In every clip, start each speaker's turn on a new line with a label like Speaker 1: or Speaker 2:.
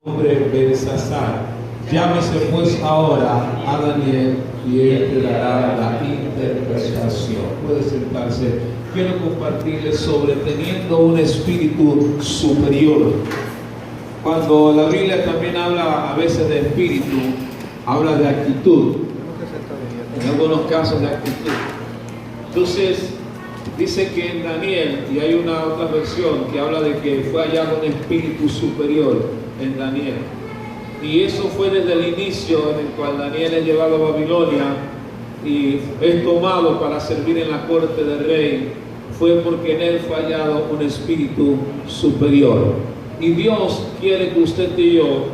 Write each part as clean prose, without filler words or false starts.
Speaker 1: nombre Belsasar. Llámese pues ahora a Daniel y él te dará la interpretación. Puede sentarse. Quiero compartirles sobre teniendo un espíritu superior. Cuando la Biblia también habla a veces de espíritu, habla de actitud. En algunos casos de actitud. Entonces, dice que en Daniel, y hay una otra versión que habla de que fue hallado un espíritu superior en Daniel. Y eso fue desde el inicio en el cual Daniel es llevado a Babilonia y es tomado para servir en la corte del rey. Fue porque en él fue hallado un espíritu superior. Y Dios quiere que usted y yo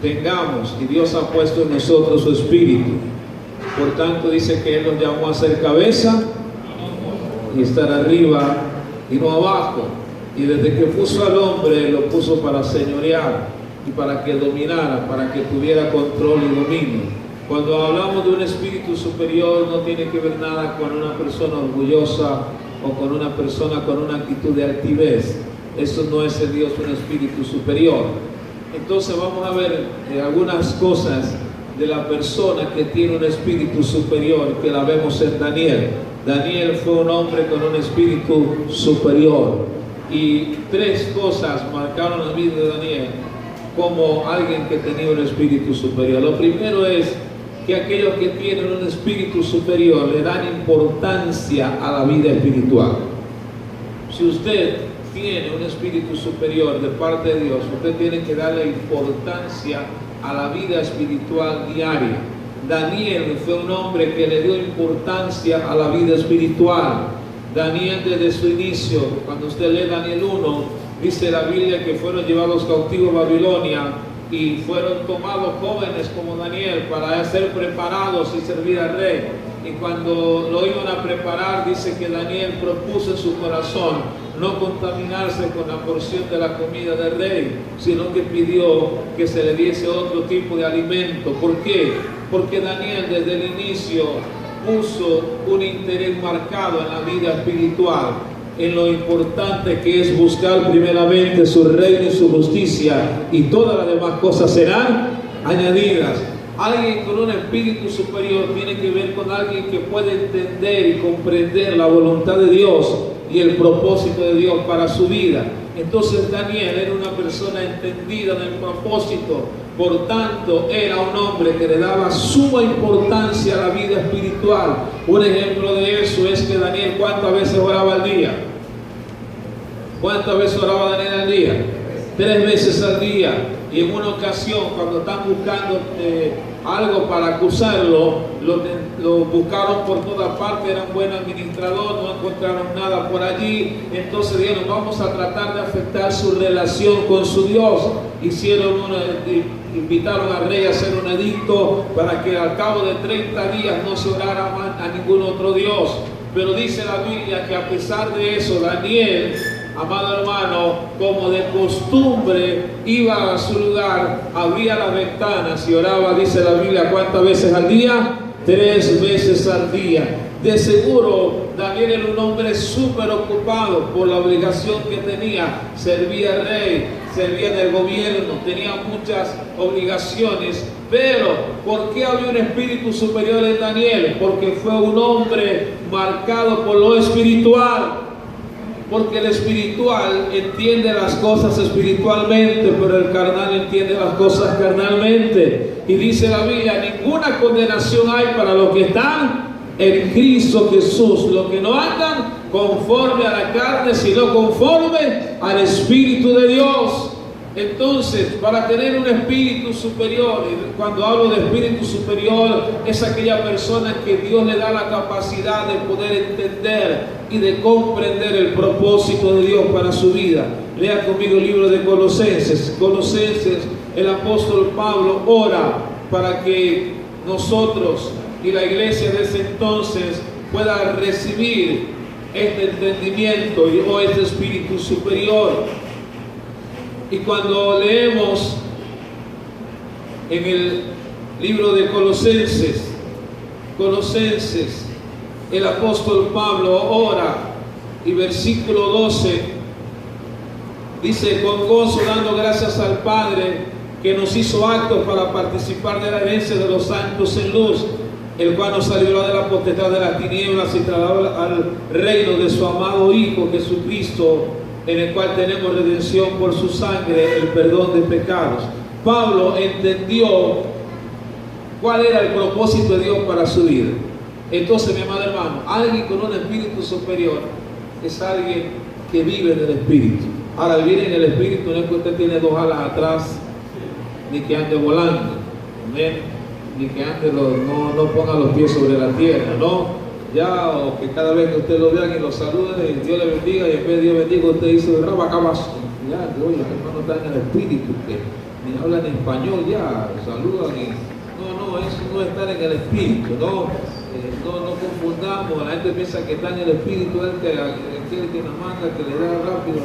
Speaker 1: tengamos, y Dios ha puesto en nosotros su espíritu. Por tanto dice que Él nos llamó a ser cabeza y estar arriba y no abajo. Y desde que puso al hombre, lo puso para señorear y para que dominara, para que tuviera control y dominio. Cuando hablamos de un espíritu superior, no tiene que ver nada con una persona orgullosa o con una persona con una actitud de altivez. Eso no es el Dios, un espíritu superior. Entonces vamos a ver algunas cosas de la persona que tiene un espíritu superior, que la vemos en Daniel. Daniel fue un hombre con un espíritu superior. Y tres cosas marcaron la vida de Daniel como alguien que tenía un espíritu superior. Lo primero es que aquellos que tienen un espíritu superior le dan importancia a la vida espiritual. Si usted tiene un espíritu superior de parte de Dios, usted tiene que darle importancia a la vida espiritual diaria. Daniel fue un hombre que le dio importancia a la vida espiritual. Daniel desde su inicio, cuando usted lee Daniel 1, dice la Biblia que fueron llevados cautivos a Babilonia y fueron tomados jóvenes como Daniel para ser preparados y servir al rey. Y cuando lo iban a preparar, dice que Daniel propuso en su corazón no contaminarse con la porción de la comida del rey, sino que pidió que se le diese otro tipo de alimento. ¿Por qué? Porque Daniel desde el inicio puso un interés marcado en la vida espiritual, en lo importante que es buscar primeramente su reino y su justicia, y todas las demás cosas serán añadidas. Alguien con un espíritu superior tiene que ver con alguien que puede entender y comprender la voluntad de Dios y el propósito de Dios para su vida. Entonces Daniel era una persona entendida en el propósito, por tanto era un hombre que le daba suma importancia a la vida espiritual. Un ejemplo de eso es que Daniel, ¿cuántas veces oraba al día? ¿Cuántas veces oraba Daniel al día? 3 veces al día. Y en una ocasión, cuando están buscando algo para acusarlo, lo buscaron por toda parte, era un buen administrador, no encontraron nada por allí. Entonces dijeron, vamos a tratar de afectar su relación con su Dios. Invitaron al rey a hacer un edicto para que al cabo de 30 días no se orara más a ningún otro Dios. Pero dice la Biblia que a pesar de eso, Daniel, amado hermano, como de costumbre, iba a su lugar, abría las ventanas y oraba, dice la Biblia, ¿cuántas veces al día? 3 veces al día. De seguro, Daniel era un hombre súper ocupado por la obligación que tenía. Servía al rey, servía en el gobierno, tenía muchas obligaciones. Pero, ¿por qué había un espíritu superior en Daniel? Porque fue un hombre marcado por lo espiritual. Porque el espiritual entiende las cosas espiritualmente, pero el carnal entiende las cosas carnalmente. Y dice la Biblia, ninguna condenación hay para los que están en Cristo Jesús, los que no andan conforme a la carne, sino conforme al Espíritu de Dios. Entonces, para tener un espíritu superior, y cuando hablo de espíritu superior, es aquella persona que Dios le da la capacidad de poder entender y de comprender el propósito de Dios para su vida. Lea conmigo el libro de Colosenses. Colosenses, el apóstol Pablo ora para que nosotros y la iglesia de ese entonces pueda recibir este entendimiento o este espíritu superior. Y cuando leemos en el libro de Colosenses, el apóstol Pablo ora y versículo 12 dice, con gozo dando gracias al Padre que nos hizo aptos para participar de la herencia de los santos en luz, el cual nos libró de la potestad de las tinieblas y trasladó al reino de su amado Hijo Jesucristo, en el cual tenemos redención por su sangre, el perdón de pecados. Pablo entendió cuál era el propósito de Dios para su vida. Entonces, mi amado hermano, alguien con un espíritu superior es alguien que vive en el espíritu. Ahora, vivir en el espíritu no es que usted tiene dos alas atrás, ni que ande volando, ¿amén? Ni que ande, no ponga los pies sobre la tierra, ¿no? Ya, o que cada vez que usted lo vea y lo salude, Dios le bendiga, y en vez de Dios bendiga, usted dice, rabacabazo. Ya, oye, los hermanos están en el espíritu, que ni hablan español, ya, saludan y... No, eso no es estar en el espíritu, no confundamos. La gente piensa que está en el espíritu, el que nos manda, que le da rápido.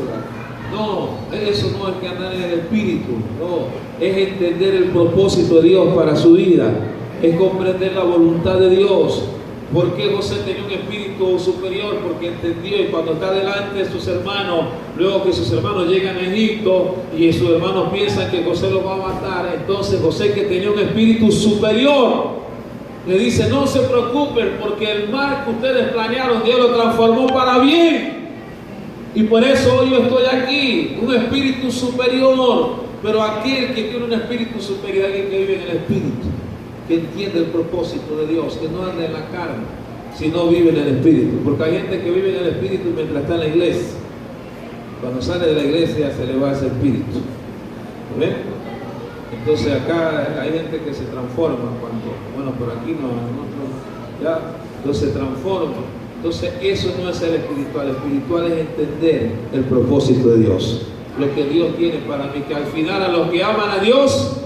Speaker 1: No, eso no es que andar en el espíritu, no, es entender el propósito de Dios para su vida, es comprender la voluntad de Dios. ¿Por qué José tenía un espíritu superior? Porque entendió, y cuando está delante de sus hermanos, luego que sus hermanos llegan a Egipto y sus hermanos piensan que José los va a matar, entonces José, que tenía un espíritu superior, le dice: no se preocupen, porque el mal que ustedes planearon, Dios lo transformó para bien. Y por eso hoy yo estoy aquí, un espíritu superior. Pero aquel que tiene un espíritu superior, alguien que vive en el espíritu, que entiende el propósito de Dios, que no anda en la carne, sino vive en el espíritu. Porque hay gente que vive en el espíritu mientras está en la iglesia. Cuando sale de la iglesia se le va ese espíritu. ¿Ven? Entonces acá hay gente que se transforma bueno, por aquí no, ya, entonces se transforma. Entonces eso no es el espiritual. El espiritual es entender el propósito de Dios, lo que Dios tiene para mí, que al final a los que aman a Dios,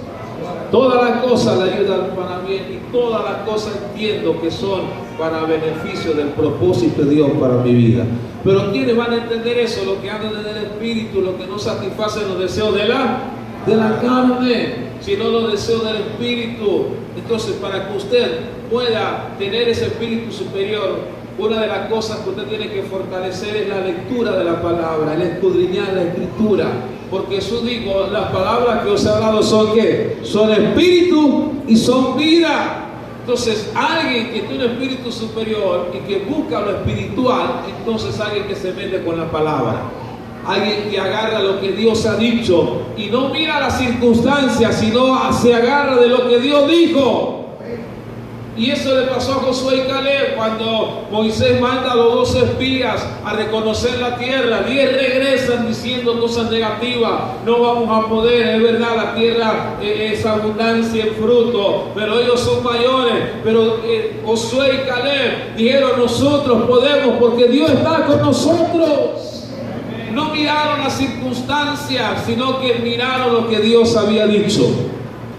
Speaker 1: todas las cosas le ayudan para bien, y todas las cosas entiendo que son para beneficio del propósito de Dios para mi vida. Pero ¿quiénes van a entender eso? Los que andan en el espíritu, los que no satisfacen los deseos de la carne, sino los deseos del espíritu. Entonces, para que usted pueda tener ese espíritu superior, una de las cosas que usted tiene que fortalecer es la lectura de la palabra, el escudriñar la escritura. Porque Jesús dijo: las palabras que os he hablado son ¿qué? Son espíritu y son vida. Entonces, alguien que tiene un espíritu superior y que busca lo espiritual, entonces alguien que se mete con la palabra, alguien que agarra lo que Dios ha dicho y no mira las circunstancias, sino se agarra de lo que Dios dijo. Y eso le pasó a Josué y Caleb cuando Moisés manda a los 12 espías a reconocer la tierra. 10 regresan diciendo cosas negativas: no vamos a poder, es verdad, la tierra es abundancia en fruto, pero ellos son mayores. Pero Josué y Caleb dijeron: nosotros podemos porque Dios está con nosotros. No miraron las circunstancias, sino que miraron lo que Dios había dicho.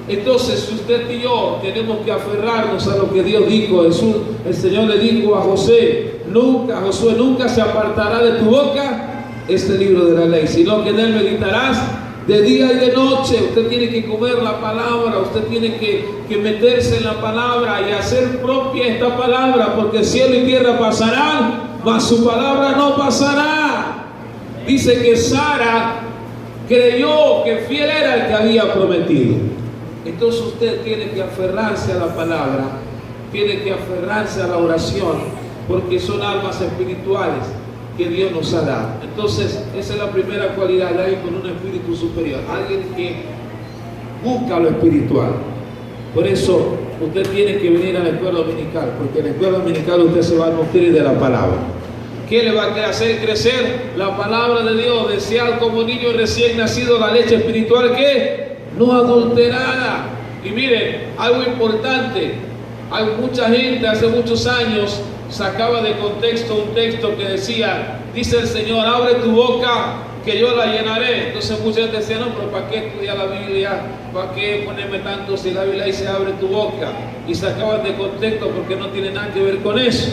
Speaker 1: Entonces, usted y yo tenemos que aferrarnos a lo que Dios dijo. El Señor le dijo a Josué: nunca se apartará de tu boca este libro de la ley, sino que en él meditarás de día y de noche. Usted tiene que comer la palabra, usted tiene que meterse en la palabra y hacer propia esta palabra, porque cielo y tierra pasarán, mas su palabra no pasará. Dice que Sara creyó que fiel era el que había prometido. Entonces usted tiene que aferrarse a la palabra, tiene que aferrarse a la oración, porque son almas espirituales que Dios nos ha dado. Entonces esa es la primera cualidad de alguien con un espíritu superior, alguien que busca lo espiritual. Por eso usted tiene que venir a la escuela dominical, porque en la escuela dominical usted se va a nutrir de la palabra. ¿Qué le va a hacer crecer? La palabra de Dios. Desear como niño recién nacido la leche espiritual que no adulterada. Y miren, algo importante: hay mucha gente hace muchos años sacaba de contexto un texto que decía: dice el Señor, abre tu boca que yo la llenaré. Entonces mucha gente decía: no, pero ¿para qué estudiar la Biblia? ¿Para qué ponerme tanto si la Biblia dice abre tu boca? Y sacaban de contexto porque no tiene nada que ver con eso.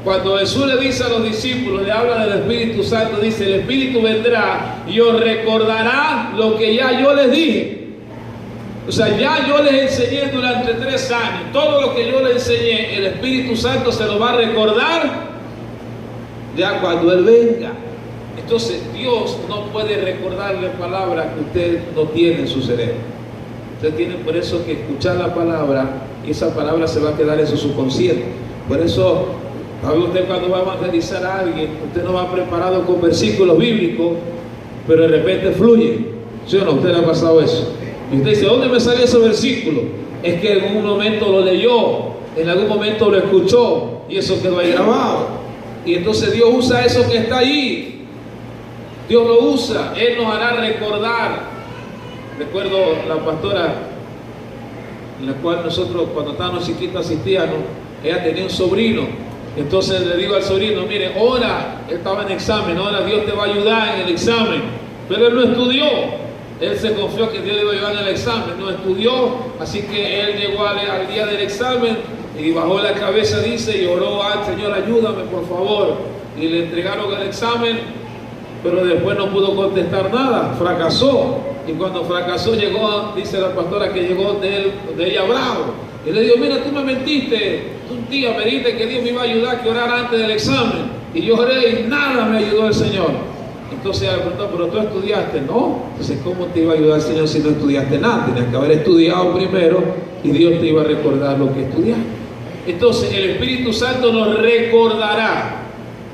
Speaker 1: Cuando Jesús le dice a los discípulos, le habla del Espíritu Santo, dice: el Espíritu vendrá y os recordará lo que ya yo les dije. O sea, ya yo les enseñé durante 3 años. Todo lo que yo les enseñé, el Espíritu Santo se lo va a recordar ya cuando Él venga. Entonces Dios no puede recordarle palabras que usted no tiene en su cerebro. Usted tiene por eso que escuchar la palabra, y esa palabra se va a quedar en su subconsciente. Por eso, usted cuando va a evangelizar a alguien, usted no va preparado con versículos bíblicos, pero de repente fluye. ¿Sí o no? ¿Usted le ha pasado eso? Y usted dice, ¿dónde me salió ese versículo? Es que en algún momento lo leyó, en algún momento lo escuchó, y eso quedó ahí grabado. Y entonces Dios usa eso que está ahí. Dios lo usa, Él nos hará recordar. Recuerdo la pastora, en la cual nosotros cuando estábamos chiquitos asistíamos, ella tenía un sobrino. Entonces le digo al sobrino, mire, ora, él estaba en examen, ora, Dios te va a ayudar en el examen. Pero él no estudió, él se confió que Dios le iba a ayudar en el examen, no estudió, así que él llegó al día del examen y bajó la cabeza, dice, y oró al Señor, ayúdame por favor. Y le entregaron el examen, pero después no pudo contestar nada, fracasó. Y cuando fracasó llegó, dice la pastora, que llegó de ella bravo. Y le digo, mira, tú me mentiste, un día me dijiste que Dios me iba a ayudar, que orara antes del examen. Y yo oré y nada me ayudó el Señor. Entonces ella le preguntó, pero tú estudiaste, ¿no? Entonces, ¿cómo te iba a ayudar el Señor si no estudiaste nada? Tenías que haber estudiado primero y Dios te iba a recordar lo que estudiaste. Entonces, el Espíritu Santo nos recordará,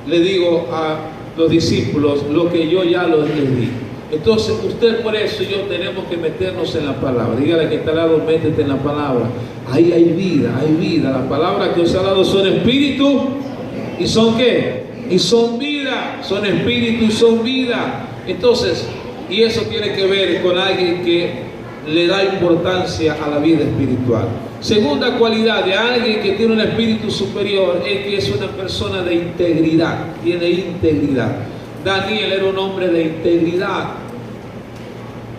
Speaker 1: le digo a los discípulos, lo que yo ya les di. Entonces, usted por eso y yo tenemos que meternos en la palabra. Dígale que está al lado, métete en la palabra. Ahí hay vida, hay vida. Las palabras que os ha dado son espíritu y son ¿qué? Y son vida. Son espíritu y son vida. Entonces, y eso tiene que ver con alguien que le da importancia a la vida espiritual. Segunda cualidad de alguien que tiene un espíritu superior es que es una persona de integridad. Tiene integridad. Daniel era un hombre de integridad.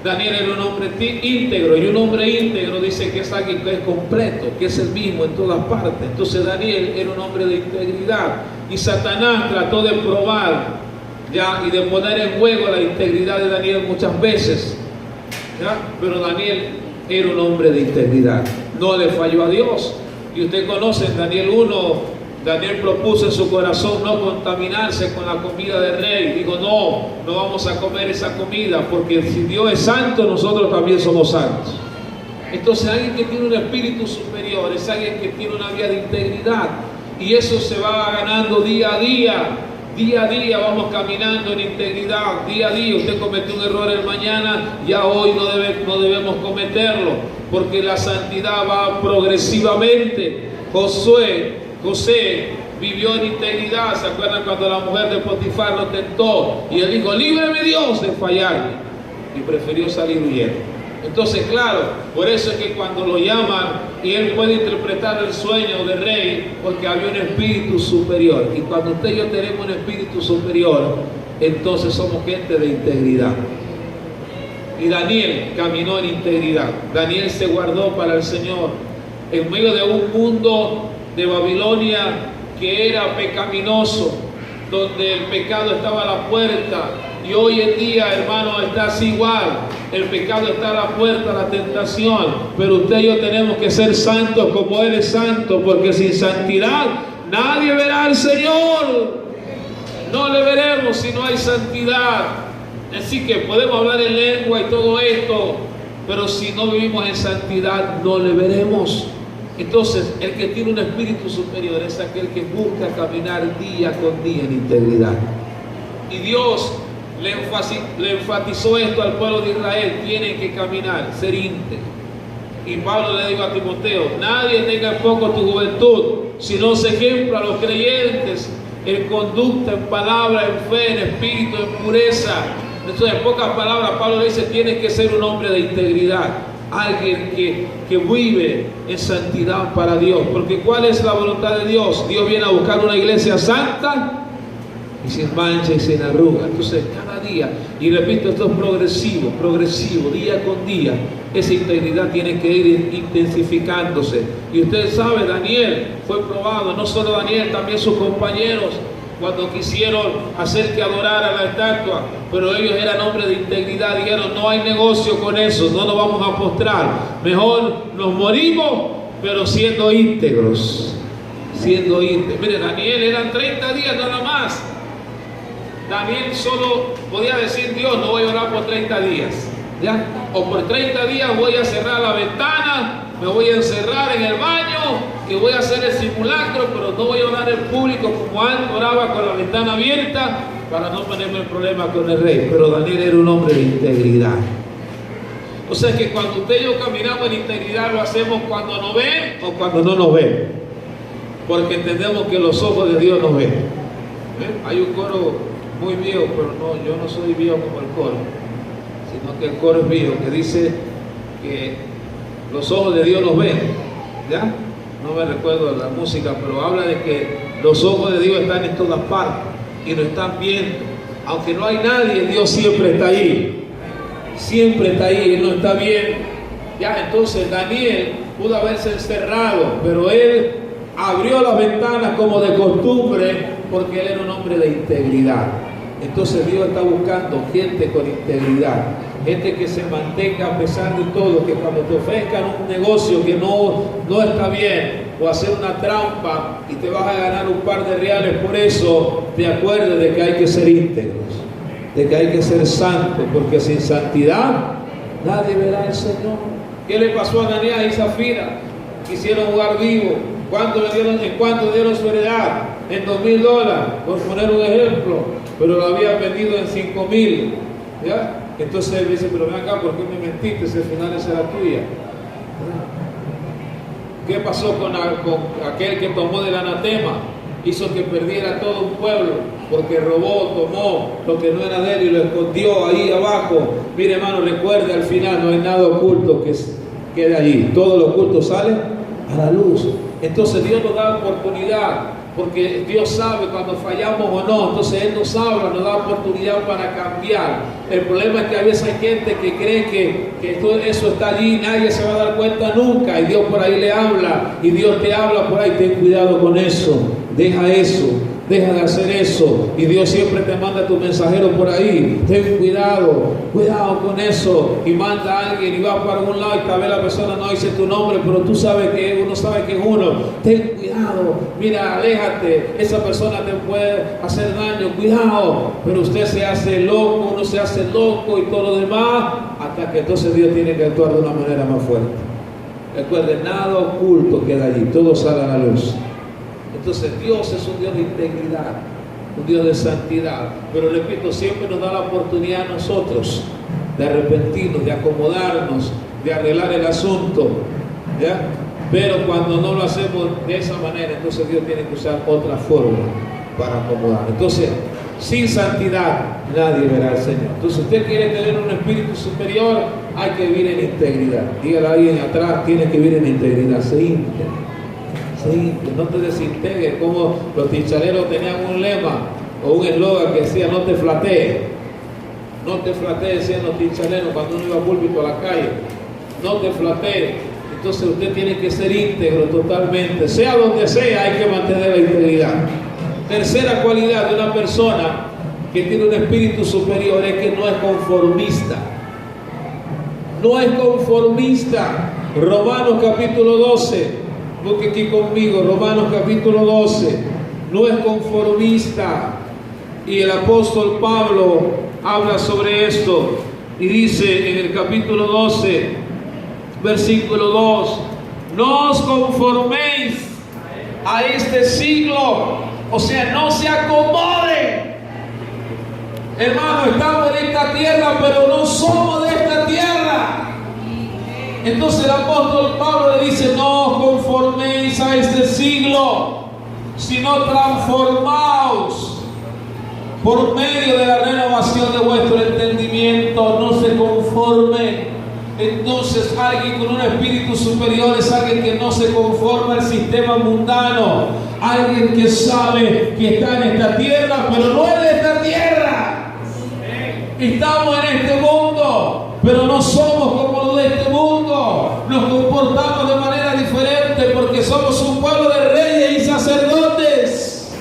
Speaker 1: Daniel era un hombre íntegro, y un hombre íntegro dice que es alguien que es completo, que es el mismo en todas partes. Entonces Daniel era un hombre de integridad, y Satanás trató de probar y de poner en juego la integridad de Daniel muchas veces, ¿ya? Pero Daniel era un hombre de integridad, no le falló a Dios. Y usted conoce en Daniel 1, Daniel propuso en su corazón no contaminarse con la comida del rey. Digo, no vamos a comer esa comida, porque si Dios es santo, nosotros también somos santos. Entonces, alguien que tiene un espíritu superior es alguien que tiene una vida de integridad, y eso se va ganando día a día. Día a día vamos caminando en integridad. Día a día, usted cometió un error el mañana, ya hoy no debemos cometerlo, porque la santidad va progresivamente. José vivió en integridad. ¿Se acuerdan cuando la mujer de Potifar lo tentó? Y él dijo, líbreme Dios de fallarme. Y prefirió salir huyendo. Entonces, claro, por eso es que cuando lo llaman y él puede interpretar el sueño del rey, porque había un espíritu superior. Y cuando usted y yo tenemos un espíritu superior, entonces somos gente de integridad. Y Daniel caminó en integridad. Daniel se guardó para el Señor en medio de un mundo de Babilonia que era pecaminoso, donde el pecado estaba a la puerta. Y hoy en día, hermano, está así igual. El pecado está a la puerta, la tentación. Pero usted y yo tenemos que ser santos como Él es santo, porque sin santidad nadie verá al Señor. No le veremos si no hay santidad. Así que podemos hablar en lengua y todo esto, pero si no vivimos en santidad, no le veremos. Entonces, el que tiene un espíritu superior es aquel que busca caminar día con día en integridad. Y Dios le enfatizó esto al pueblo de Israel: tienen que caminar, ser íntegro. Y Pablo le dijo a Timoteo: nadie tenga en poco tu juventud, sino se ejemplo a los creyentes en conducta, en palabra, en fe, en espíritu, en pureza. Entonces, en pocas palabras, Pablo le dice: tienes que ser un hombre de integridad, alguien que vive en santidad para Dios. Porque ¿cuál es la voluntad de Dios? Dios viene a buscar una iglesia santa y sin mancha y sin arruga. Entonces, cada día, y repito, esto es progresivo, día con día, esa integridad tiene que ir intensificándose. Y usted sabe, Daniel fue probado, no solo Daniel, también sus compañeros, cuando quisieron hacer que adorara la estatua, pero ellos eran hombres de integridad, dijeron: no hay negocio con eso, no nos vamos a postrar, mejor nos morimos, pero siendo íntegros. Mire, Daniel eran 30 días nada más. Daniel solo podía decir: Dios, no voy a orar por 30 días. ¿Ya? O por 30 días voy a cerrar la ventana, me voy a encerrar en el baño y voy a hacer el simulacro, pero no voy a orar en público como antes oraba con la ventana abierta para no ponerme en problema con el rey. Pero Daniel era un hombre de integridad. O sea que cuando usted y yo caminamos en integridad, lo hacemos cuando nos ven o cuando no nos ven, porque entendemos que los ojos de Dios nos ven. Hay un coro muy viejo, pero no, yo no soy viejo como el coro, sino que el coro es viejo, que dice que los ojos de Dios nos ven. ¿Ya? No me recuerdo la música, pero habla de que los ojos de Dios están en todas partes y nos están viendo. Aunque no hay nadie, Dios siempre está ahí. Siempre está ahí, Él no está bien. Ya, entonces Daniel pudo haberse encerrado, pero él abrió las ventanas como de costumbre, porque él era un hombre de integridad. Entonces Dios está buscando gente con integridad, gente que se mantenga a pesar de todo, que cuando te ofrezcan un negocio que no está bien, o hacer una trampa y te vas a ganar un par de reales por eso, te acuerdes de que hay que ser íntegros, de que hay que ser santos, porque sin santidad nadie verá al Señor. ¿Qué le pasó a Daniel y Zafira? Quisieron jugar vivo. ¿En cuánto dieron su heredad? En $2,000, por poner un ejemplo, pero lo habían vendido en 5,000. ¿Ya? Entonces él dice, pero ven acá, ¿por qué me mentiste si al final esa era tuya? ¿Qué pasó con aquel que tomó del anatema? Hizo que perdiera todo un pueblo, porque robó, tomó lo que no era de él y lo escondió ahí abajo. Mire, hermano, recuerde, al final no hay nada oculto que quede allí. Todo lo oculto sale a la luz. Entonces Dios nos da oportunidad, porque Dios sabe cuando fallamos o no. Entonces Él nos habla, nos da oportunidad para cambiar. El problema es que a veces hay gente que cree que todo eso está allí, nadie se va a dar cuenta nunca, y Dios por ahí le habla, y Dios te habla por ahí. Ten cuidado con eso, deja eso, deja de hacer eso, y Dios siempre te manda tu mensajero por ahí. Ten cuidado con eso, y manda a alguien y va para algún lado y tal vez la persona no dice tu nombre, pero tú sabes que uno sabe que es uno. Ten cuidado, mira, aléjate, esa persona te puede hacer daño, cuidado. Pero usted se hace loco, uno se hace loco y todo lo demás, hasta que entonces Dios tiene que actuar de una manera más fuerte. Recuerden, nada oculto queda allí, todo sale a la luz. Entonces Dios es un Dios de integridad, un Dios de santidad, pero repito, siempre nos da la oportunidad a nosotros de arrepentirnos, de acomodarnos, de arreglar el asunto, ¿ya? Pero cuando no lo hacemos de esa manera, entonces Dios tiene que usar otra forma para acomodar. Entonces, sin santidad nadie verá al Señor. Entonces, usted quiere tener un espíritu superior, hay que vivir en integridad. Dígale a alguien atrás, tiene que vivir en integridad, se íntegra. No te desintegres, como los tichaleros tenían un lema o un eslogan que decía no te flatees. No te flatees, decían los tichaleros cuando uno iba a púlpito a la calle. No te flatees. Entonces usted tiene que ser íntegro totalmente, sea donde sea, hay que mantener la integridad. Tercera cualidad de una persona que tiene un espíritu superior es que no es conformista. No es conformista. Romanos capítulo 12. Busque aquí conmigo, Romanos capítulo 12, no es conformista. Y el apóstol Pablo habla sobre esto y dice en el capítulo 12, versículo 2, no os conforméis a este siglo, o sea, no se acomoden. Hermano, estamos en esta tierra, pero no somos de esta tierra. Entonces el apóstol Pablo le dice, no os conforméis a este siglo, sino transformaos por medio de la renovación de vuestro entendimiento. No se conformen. Entonces alguien con un espíritu superior es alguien que no se conforma al sistema mundano, alguien que sabe que está en esta tierra, pero no es de esta tierra. Estamos en este mundo, pero no somos como los de este mundo. Nos comportamos de manera diferente porque somos un pueblo de reyes y sacerdotes.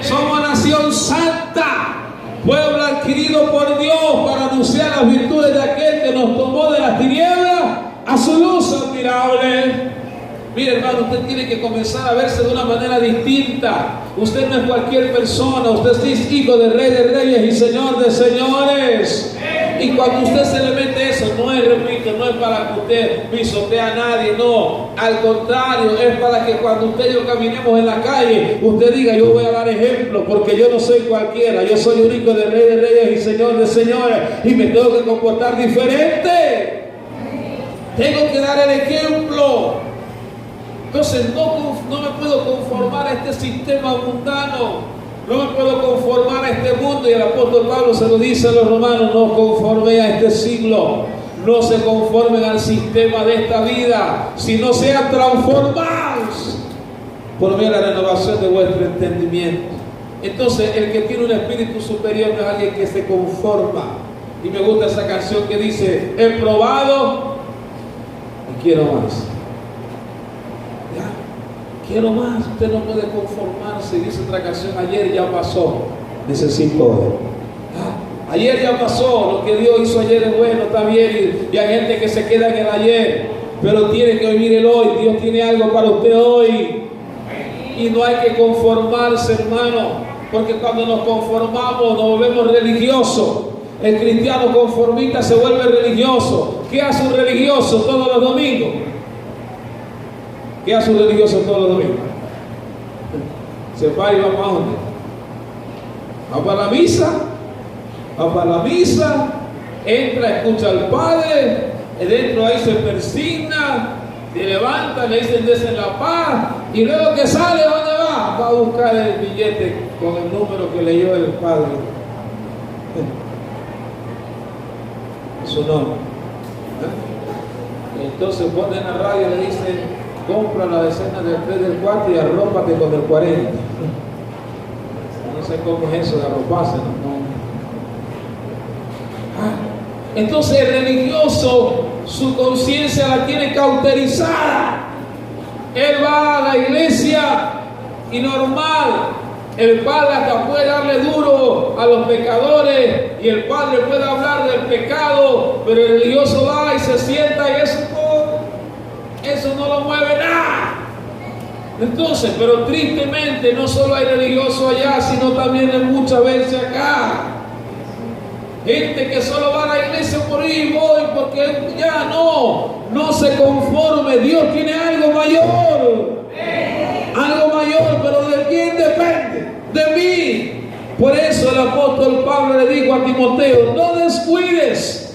Speaker 1: Somos nación santa, pueblo adquirido por Dios para anunciar las virtudes de aquel que nos tomó de las tinieblas a su luz admirable. Mire, hermano, usted tiene que comenzar a verse de una manera distinta. Usted no es cualquier persona, usted es hijo del Rey de Reyes y Señor de Señores. Y cuando usted se le mete eso, no es, repito, no es para que usted pisotee a nadie, no. Al contrario, es para que cuando usted y yo caminemos en la calle, usted diga, yo voy a dar ejemplo, porque yo no soy cualquiera, yo soy un hijo del Rey de Reyes y Señor de Señores, y me tengo que comportar diferente. Tengo que dar el ejemplo. Entonces no me puedo conformar a este sistema mundano. No me puedo conformar a este mundo. Y el apóstol Pablo se lo dice a los romanos: no conforme a este siglo. No se conformen al sistema de esta vida, sino sean transformados por medio de la renovación de vuestro entendimiento. Entonces, el que tiene un espíritu superior no es alguien que se conforma. Y me gusta esa canción que dice: he probado y quiero más. Quiero más. Usted no puede conformarse. Dice otra canción: ayer ya pasó, necesito hoy. Ayer ya pasó, lo que Dios hizo ayer es bueno, está bien, y hay gente que se queda en el ayer, pero tiene que vivir el hoy. Dios tiene algo para usted hoy, y no hay que conformarse, hermano, porque cuando nos conformamos nos volvemos religiosos. El cristiano conformista se vuelve religioso. ¿Qué hace un religioso todos los domingos? ¿Qué hace un religioso todos los domingos? Se para y va para dónde. Va para la misa. Va para la misa. Entra, escucha al Padre. Dentro ahí se persigna. Se levanta, le dicen desen la paz. Y luego que sale, ¿dónde va? Va a buscar el billete con el número que leyó el Padre. Su nombre. Entonces ponen en la radio y le dicen: compra la decena del 3 del 4 y arrópate con el 40. No sé cómo es eso de arroparse, ¿no? Entonces el religioso, su conciencia la tiene cauterizada. Él va a la iglesia y normal, el Padre hasta puede darle duro a los pecadores y el Padre puede hablar del pecado, pero el religioso va y se sienta y eso no lo mueve nada. Entonces, pero tristemente no solo hay religiosos allá, sino también hay muchas veces acá. Gente que solo va a la iglesia por ir, voy, porque ya no se conforme. Dios tiene algo mayor. Algo mayor, pero ¿de quién depende? De mí. Por eso el apóstol Pablo le dijo a Timoteo: no descuides.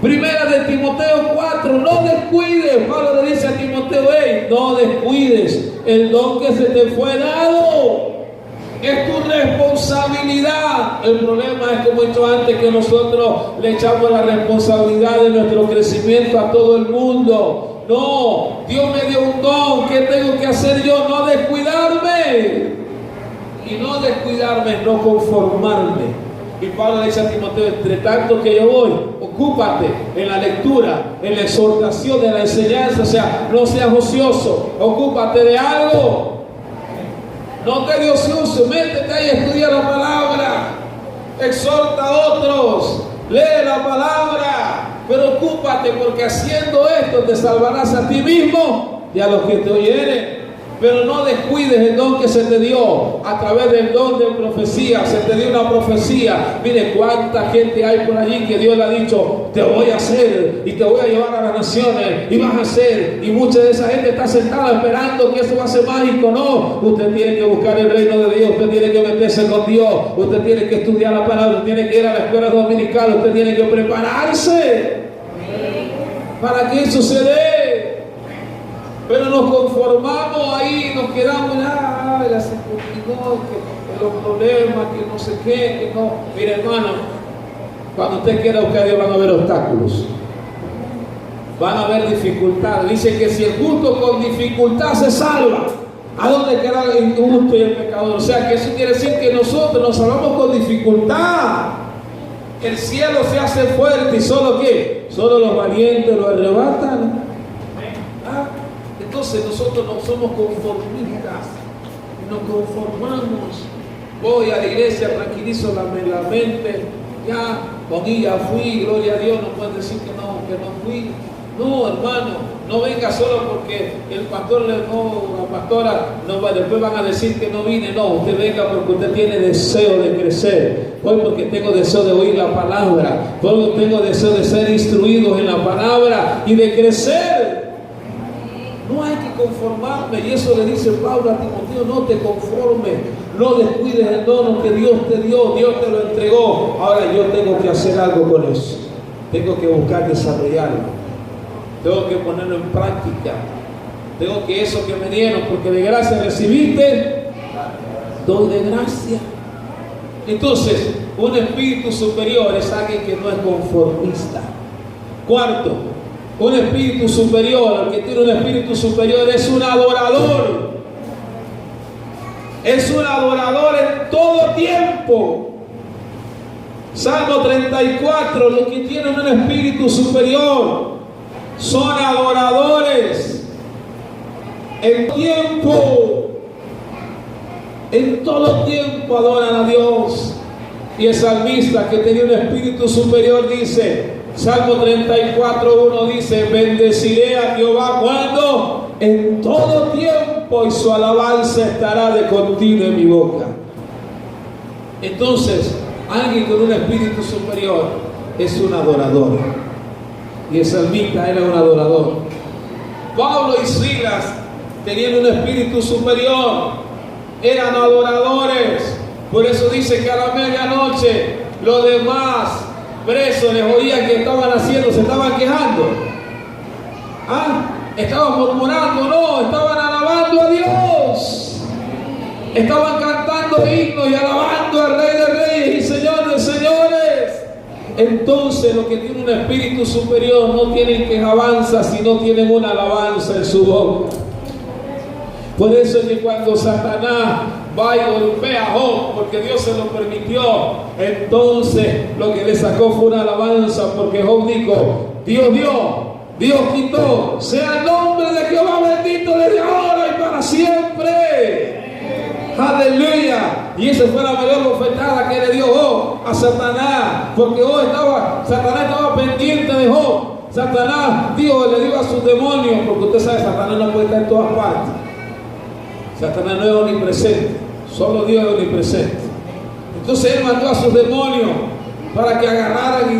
Speaker 1: Primera de Timoteo 4, no descuides. Pablo le dice a Timoteo: hey, no descuides el don que se te fue dado. Es tu responsabilidad. El problema es, como he dicho antes, que nosotros le echamos la responsabilidad de nuestro crecimiento a todo el mundo. No, Dios me dio un don. ¿Qué tengo que hacer yo? No descuidarme. Y no descuidarme, no conformarme. Y Pablo le dice a Timoteo: entre tanto que yo voy, ocúpate en la lectura, en la exhortación, en la enseñanza. O sea, no seas ocioso, ocúpate de algo. No te de ocioso, métete ahí a estudiar la palabra, exhorta a otros, lee la palabra, pero ocúpate, porque haciendo esto te salvarás a ti mismo y a los que te oyeren. Pero no descuides el don que se te dio a través del don de profecía. Se te dio una profecía. Mire cuánta gente hay por allí que Dios le ha dicho: te voy a hacer y te voy a llevar a las naciones y vas a hacer. Y mucha de esa gente está sentada esperando que eso va a ser mágico. No, usted tiene que buscar el reino de Dios. Usted tiene que meterse con Dios. Usted tiene que estudiar la palabra. Usted tiene que ir a la escuela dominical. Usted tiene que prepararse para que eso se dé. Pero nos conformamos ahí, nos quedamos, la circunstancia, que los problemas, que no sé qué, que no. Mire, hermano, cuando usted quiera buscar a Dios van a haber obstáculos, van a haber dificultades. Dice que si el justo con dificultad se salva, ¿a dónde queda el injusto y el pecador? O sea, que eso quiere decir que nosotros nos salvamos con dificultad. El cielo se hace fuerte y solo ¿qué? Solo los valientes lo arrebatan. Entonces nosotros no somos conformistas, nos conformamos. Voy a la iglesia, tranquilizo la mente, ya con ella fui, gloria a Dios, no pueden decir que no fui. No, hermano, no venga solo porque el pastor la pastora después van a decir que no vine. No, usted venga porque usted tiene deseo de crecer. Hoy porque tengo deseo de oír la palabra. Hoy tengo deseo de ser instruidos en la palabra y de crecer. No hay que conformarme, y eso le dice Pablo a Timoteo: no te conformes, no descuides el don que Dios te dio, Dios te lo entregó. Ahora yo tengo que hacer algo con eso, tengo que buscar desarrollarlo. Tengo que ponerlo en práctica. Tengo que eso que me dieron, porque de gracia recibiste, doy de gracia. Entonces, un espíritu superior es alguien que no es conformista. Cuarto, un espíritu superior, el que tiene un espíritu superior es un adorador. Es un adorador en todo tiempo. Salmo 34, los que tienen un espíritu superior son adoradores en todo tiempo adoran a Dios. Y el salmista que tenía un espíritu superior dice, Salmo 34:1 dice: bendeciré a Jehová cuando en todo tiempo, y su alabanza estará de continuo en mi boca. Entonces, alguien con un espíritu superior es un adorador. Y el salmista era un adorador. Pablo y Silas tenían un espíritu superior, eran adoradores. Por eso dice que a la medianoche los demás presos les oían que estaban haciendo, se estaban quejando. Estaban murmurando, no, estaban alabando a Dios. Estaban cantando himnos y alabando al Rey de Reyes y Señor de Señores. Entonces, los que tienen un espíritu superior no tienen quejabanza, sino tienen una alabanza en su boca. Por eso es que cuando Satanás va y golpea a Job, porque Dios se lo permitió, entonces lo que le sacó fue una alabanza, porque Job dijo: Dios dio, Dios quitó, sea el nombre de Jehová bendito desde ahora y para siempre. Aleluya. Y esa fue la mayor bofetada que le dio Job a Satanás, porque Satanás estaba pendiente de Job. Satanás le dijo a sus demonios, porque usted sabe, Satanás no puede estar en todas partes. Satanás no es omnipresente, solo Dios es omnipresente. Entonces él mandó a sus demonios para que agarraran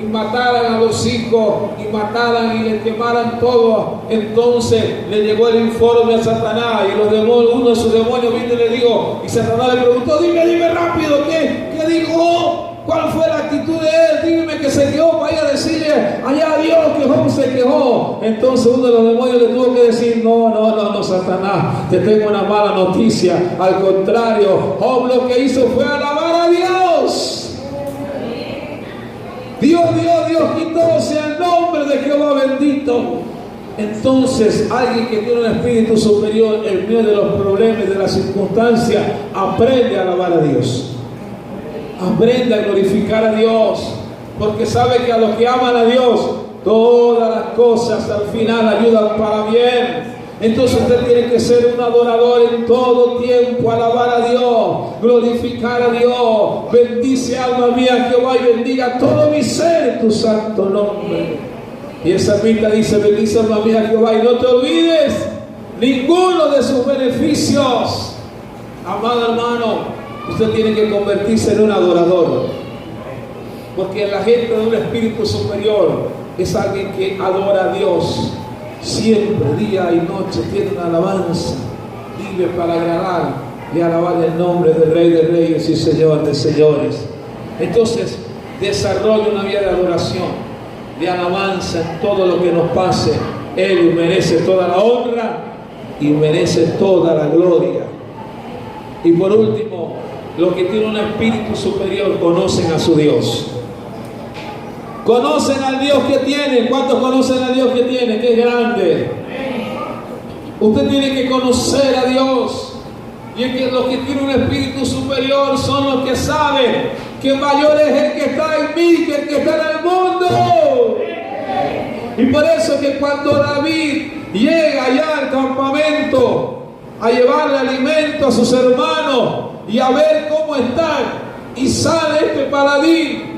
Speaker 1: y mataran a los hijos, y mataran y les quemaran todo. Entonces le llegó el informe a Satanás, y los demonios, uno de sus demonios vino y le dijo, y Satanás le preguntó: dime rápido, ¿qué dijo? ¿Cuál fue la actitud de él? Dime que se quejó para ir a decirle allá a Dios que Job se quejó. Entonces uno de los demonios le tuvo que decir: no, Satanás, te tengo una mala noticia. Al contrario, Job lo que hizo fue alabar a Dios. Dios quitó, sea el nombre de Jehová bendito. Entonces, alguien que tiene un espíritu superior en medio de los problemas y de las circunstancias, aprende a alabar a Dios. Aprende a glorificar a Dios, porque sabe que a los que aman a Dios, todas las cosas al final ayudan para bien. Entonces usted tiene que ser un adorador en todo tiempo, alabar a Dios, glorificar a Dios. Bendice, alma mía, Jehová, y bendiga todo mi ser tu santo nombre. Y el salmista dice: bendice, alma mía, Jehová, y no te olvides ninguno de sus beneficios. Amado hermano, usted tiene que convertirse en un adorador, porque la gente de un espíritu superior es alguien que adora a Dios siempre, día y noche. Tiene una alabanza, vive para agradar y alabar el nombre del Rey de Reyes y Señor de Señores. Entonces, desarrolla una vida de adoración, de alabanza en todo lo que nos pase. Él merece toda la honra y merece toda la gloria. Y por último, los que tienen un espíritu superior conocen a su Dios. Conocen al Dios que tienen. ¿Cuántos conocen al Dios que tienen? Que es grande. Usted tiene que conocer a Dios. Y es que los que tienen un espíritu superior son los que saben que mayor es el que está en mí que el que está en el mundo. Y por eso que cuando David llega allá al campamento a llevarle alimento a sus hermanos y a ver cómo están, y sale este paladín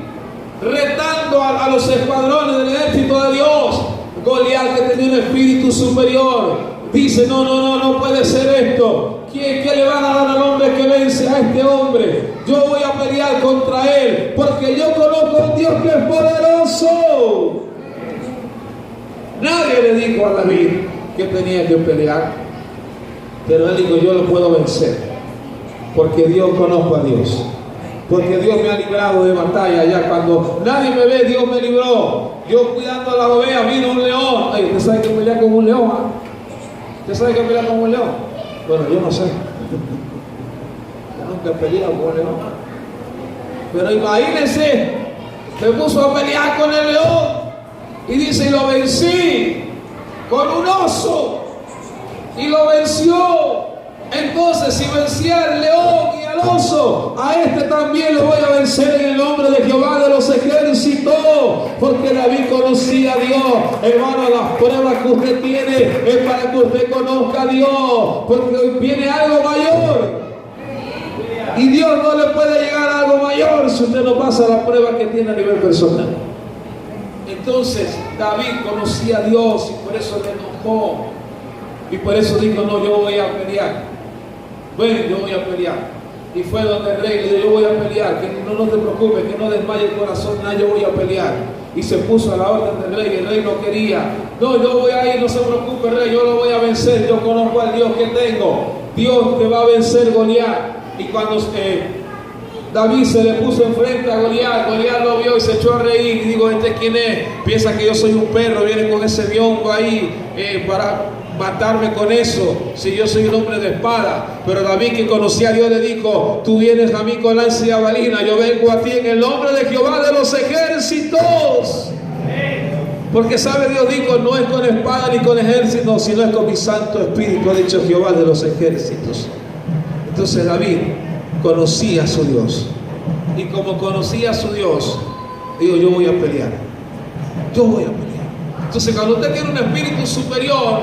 Speaker 1: retando a los escuadrones del ejército de Dios, Goliat, que tenía un espíritu superior, dice: no puede ser esto. ¿Qué le van a dar al hombre que vence a este hombre? Yo voy a pelear contra él, porque yo conozco a un Dios que es poderoso. Nadie le dijo a David que tenía que pelear, pero él dijo: yo lo puedo vencer, porque Dios, conozco a Dios, porque Dios me ha librado de batalla. Ya cuando nadie me ve, Dios me libró. Yo cuidando a la oveja, vino un león. Ay, ¿usted sabe que pelea con un león? ¿Usted sabe que pelea con un león? Bueno, yo no sé. Yo nunca he peleado con un león. Pero imagínense, se puso a pelear con el león. Y dice: y lo vencí con un oso. Y lo venció. Entonces, si vencía al león y al oso, a este también lo voy a vencer en el nombre de Jehová de los ejércitos. Porque David conocía a Dios. Hermano, las pruebas que usted tiene es para que usted conozca a Dios, porque hoy viene algo mayor. Y Dios no le puede llegar a algo mayor si usted no pasa la prueba que tiene a nivel personal. Entonces David conocía a Dios y por eso le enojó. Y por eso dijo: no, yo voy a pelear. Bueno, yo voy a pelear. Y fue donde el rey le dijo: yo voy a pelear, que no te preocupes, que no desmaye el corazón, nada, yo voy a pelear. Y se puso a la orden del rey. El rey no quería. No, yo voy a ir, no se preocupe, rey, yo lo voy a vencer. Yo conozco al Dios que tengo. Dios te va a vencer, Goliat. Y cuando David se le puso enfrente a Goliat, Goliat lo vio y se echó a reír. Y digo: ¿este quién es? Piensa que yo soy un perro, viene con ese biongo ahí para matarme con eso, si yo soy un hombre de espada. Pero David, que conocía a Dios, le dijo: tú vienes a mí con lanza y jabalina, yo vengo a ti en el nombre de Jehová de los ejércitos. Porque sabe, Dios dijo: no es con espada ni con ejército, sino es con mi Santo Espíritu, ha dicho Jehová de los ejércitos. Entonces David conocía a su Dios, y como conocía a su Dios, digo: yo voy a pelear, yo voy a pelear. Entonces, cuando usted tiene un espíritu superior,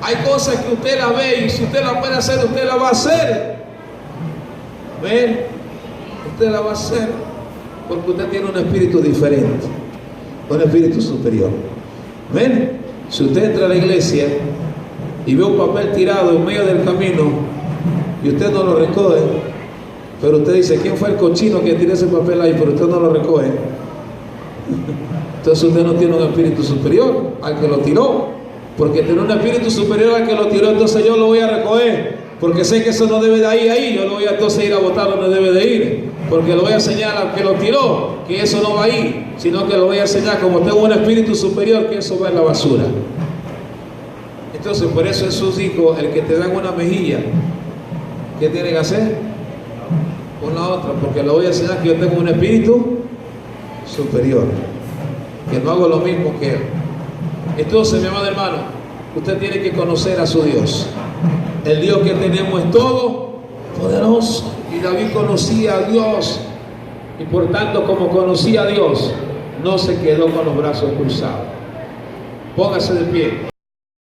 Speaker 1: hay cosas que usted la ve, y si usted la puede hacer, usted la va a hacer. ¿Ven? Usted la va a hacer porque usted tiene un espíritu diferente, un espíritu superior. ¿Ven? Si usted entra a la iglesia y ve un papel tirado en medio del camino y usted no lo recoge, pero usted dice: ¿quién fue el cochino que tiró ese papel ahí? Pero usted no lo recoge. Entonces usted no tiene un espíritu superior al que lo tiró. Porque tiene un espíritu superior al que lo tiró. Entonces yo lo voy a recoger, porque sé que eso no debe de ir ahí. Yo lo voy a entonces ir a botar donde debe de ir, porque lo voy a enseñar al que lo tiró que eso no va a ir, sino que lo voy a enseñar, como tengo un espíritu superior, que eso va en la basura. Entonces por eso Jesús dijo: el que te dan una mejilla, ¿qué tiene que hacer? Con la otra, porque lo voy a enseñar que yo tengo un espíritu superior, que no hago lo mismo que él. Entonces, mi amado hermano, usted tiene que conocer a su Dios. El Dios que tenemos es todo poderoso, y David conocía a Dios, y por tanto, como conocía a Dios, no se quedó con los brazos cruzados. Póngase de pie.